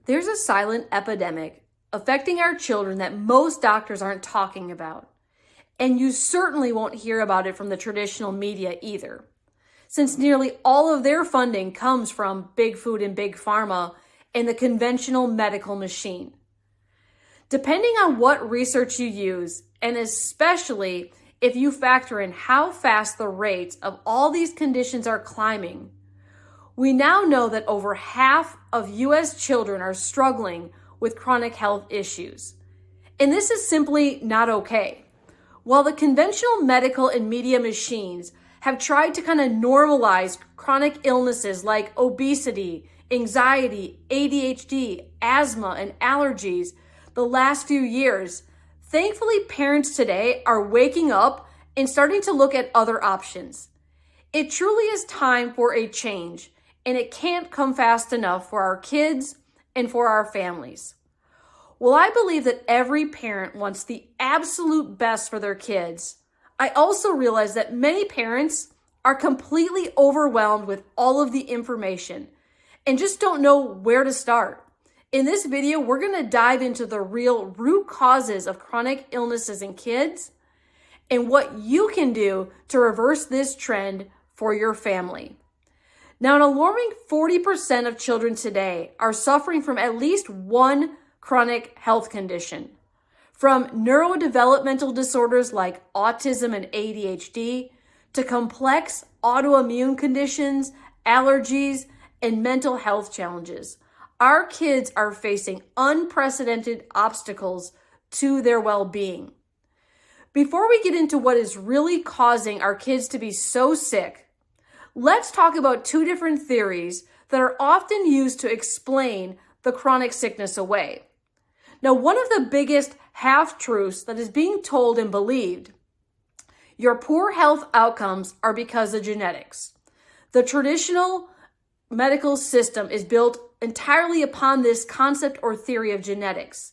There's a silent epidemic affecting our children that most doctors aren't talking about. And you certainly won't hear about it from the traditional media either, since nearly all of their funding comes from big food and big pharma and the conventional medical machine. Depending on what research you use, and especially if you factor in how fast the rates of all these conditions are climbing, we now know that over half of U.S. children are struggling with chronic health issues. And this is simply not okay. While the conventional medical and media machines have tried to kind of normalize chronic illnesses like obesity, anxiety, ADHD, asthma, and allergies the last few years, thankfully parents today are waking up and starting to look at other options. It truly is time for a change, and it can't come fast enough for our kids and for our families. While I believe that every parent wants the absolute best for their kids, I also realize that many parents are completely overwhelmed with all of the information and just don't know where to start. In this video, we're going to dive into the real root causes of chronic illnesses in kids and what you can do to reverse this trend for your family. Now, an alarming 40% of children today are suffering from at least one chronic health condition, from neurodevelopmental disorders like autism and ADHD to complex autoimmune conditions, allergies, and mental health challenges. Our kids are facing unprecedented obstacles to their well-being. Before we get into what is really causing our kids to be so sick, let's talk about two different theories that are often used to explain the chronic sickness away. Now, one of the biggest half-truths that is being told and believed: your poor health outcomes are because of genetics. The traditional medical system is built entirely upon this concept or theory of genetics,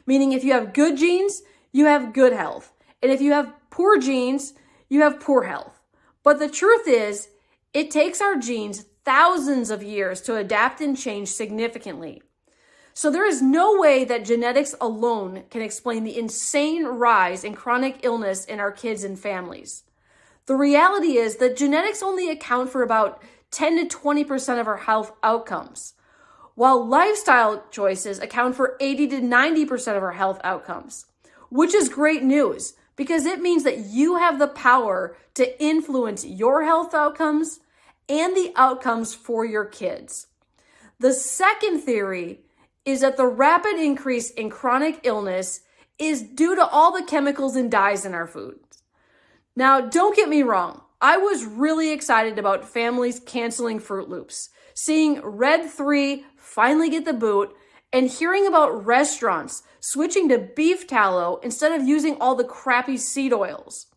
meaning if you have good genes, you have good health. And if you have poor genes, you have poor health. But the truth is, it takes our genes thousands of years to adapt and change significantly. So there is no way that genetics alone can explain the insane rise in chronic illness in our kids and families. The reality is that genetics only account for about 10 to 20% of our health outcomes, while lifestyle choices account for 80 to 90% of our health outcomes, which is great news because it means that you have the power to influence your health outcomes and the outcomes for your kids. The second theory is that the rapid increase in chronic illness is due to all the chemicals and dyes in our foods. Now, don't get me wrong. I was really excited about families canceling Fruit Loops, seeing Red 3 finally get the boot, and hearing about restaurants switching to beef tallow instead of using all the crappy seed oils.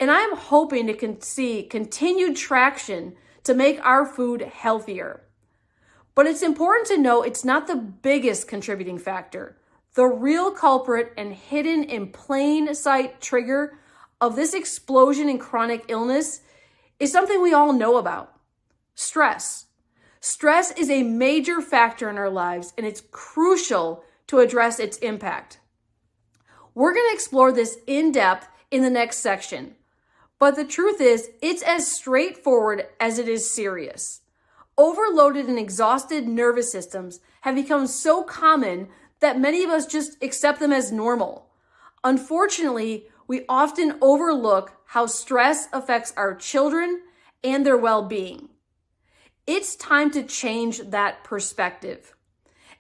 And I'm hoping to see continued traction to make our food healthier. But it's important to know it's not the biggest contributing factor. The real culprit and hidden in plain sight trigger of this explosion in chronic illness is something we all know about: stress. Stress is a major factor in our lives, and it's crucial to address its impact. We're going to explore this in depth in the next section, but the truth is, it's as straightforward as it is serious. Overloaded and exhausted nervous systems have become so common that many of us just accept them as normal. Unfortunately, we often overlook how stress affects our children and their well-being. It's time to change that perspective.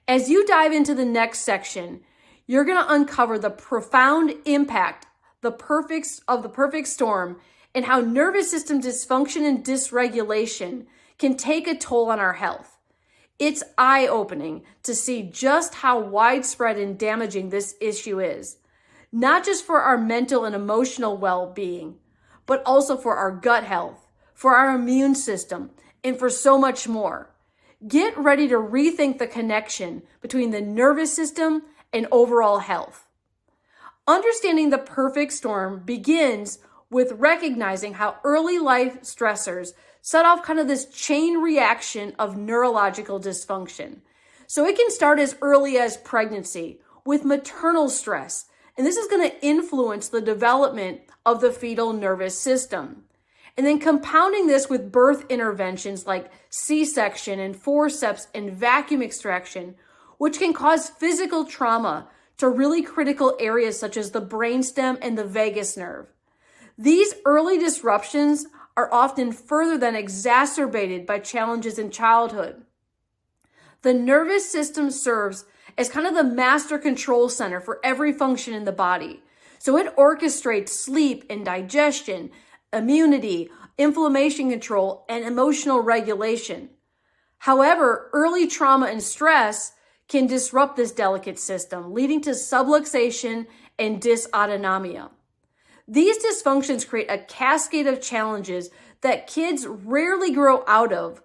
As you dive into the next section, you're going to uncover the profound impact of the perfect storm and how nervous system dysfunction and dysregulation can take a toll on our health. It's eye-opening to see just how widespread and damaging this issue is, not just for our mental and emotional well-being, but also for our gut health, for our immune system, and for so much more. Get ready to rethink the connection between the nervous system and overall health. Understanding the perfect storm begins with recognizing how early life stressors set off kind of this chain reaction of neurological dysfunction. So it can start as early as pregnancy with maternal stress, and this is going to influence the development of the fetal nervous system. And then compounding this with birth interventions like C-section and forceps and vacuum extraction, which can cause physical trauma to really critical areas such as the brainstem and the vagus nerve. These early disruptions are often further than exacerbated by challenges in childhood. The nervous system serves as kind of the master control center for every function in the body. So it orchestrates sleep and digestion, immunity, inflammation control, and emotional regulation. However, early trauma and stress can disrupt this delicate system, leading to subluxation and dysautonomia. These dysfunctions create a cascade of challenges that kids rarely grow out of,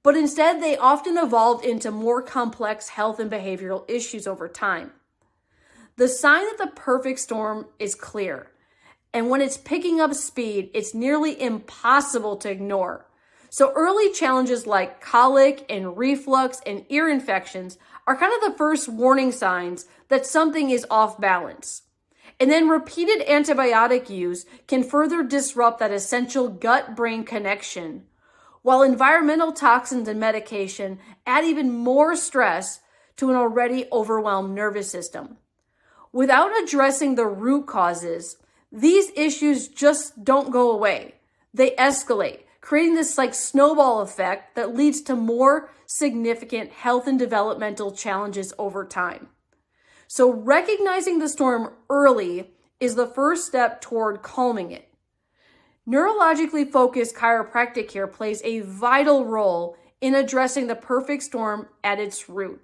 but instead they often evolve into more complex health and behavioral issues over time. The sign that the perfect storm is clear, and when it's picking up speed, it's nearly impossible to ignore. So early challenges like colic and reflux and ear infections are kind of the first warning signs that something is off balance. And then repeated antibiotic use can further disrupt that essential gut-brain connection, while environmental toxins and medication add even more stress to an already overwhelmed nervous system. Without addressing the root causes, these issues just don't go away. They escalate, creating this snowball effect that leads to more significant health and developmental challenges over time. So recognizing the storm early is the first step toward calming it. Neurologically focused chiropractic care plays a vital role in addressing the perfect storm at its root.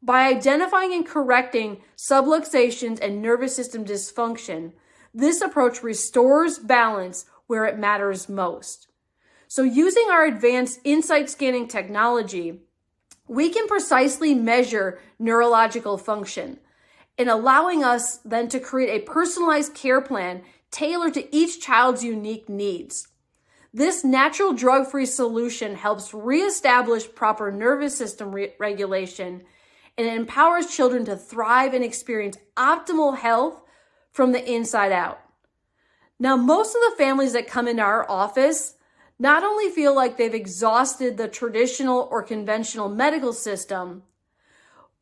By identifying and correcting subluxations and nervous system dysfunction, this approach restores balance where it matters most. So using our advanced insight scanning technology, we can precisely measure neurological function and allowing us then to create a personalized care plan tailored to each child's unique needs. This natural drug-free solution helps reestablish proper nervous system regulation, and it empowers children to thrive and experience optimal health from the inside out. Now, most of the families that come into our office not only feel like they've exhausted the traditional or conventional medical system,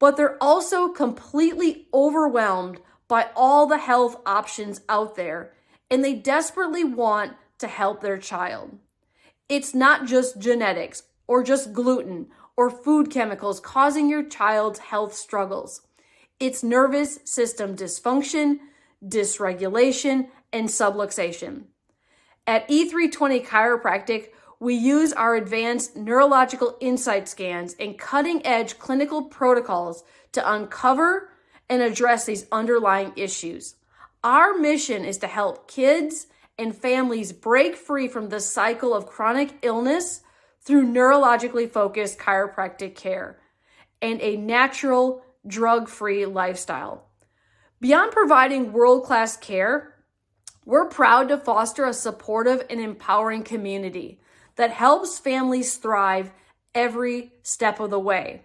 but they're also completely overwhelmed by all the health options out there, and they desperately want to help their child. It's not just genetics or just gluten or food chemicals causing your child's health struggles. It's nervous system dysfunction, dysregulation, and subluxation. At E320 Chiropractic, we use our advanced neurological insight scans and cutting-edge clinical protocols to uncover and address these underlying issues. Our mission is to help kids and families break free from the cycle of chronic illness through neurologically focused chiropractic care and a natural, drug-free lifestyle. Beyond providing world-class care, we're proud to foster a supportive and empowering community that helps families thrive every step of the way.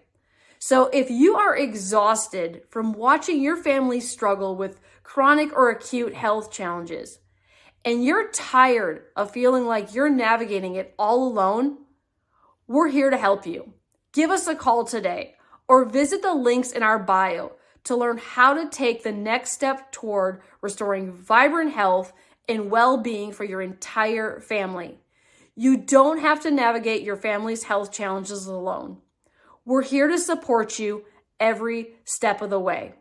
So if you are exhausted from watching your family struggle with chronic or acute health challenges, and you're tired of feeling like you're navigating it all alone, we're here to help you. Give us a call today or visit the links in our bio to learn how to take the next step toward restoring vibrant health and well-being for your entire family. You don't have to navigate your family's health challenges alone. We're here to support you every step of the way.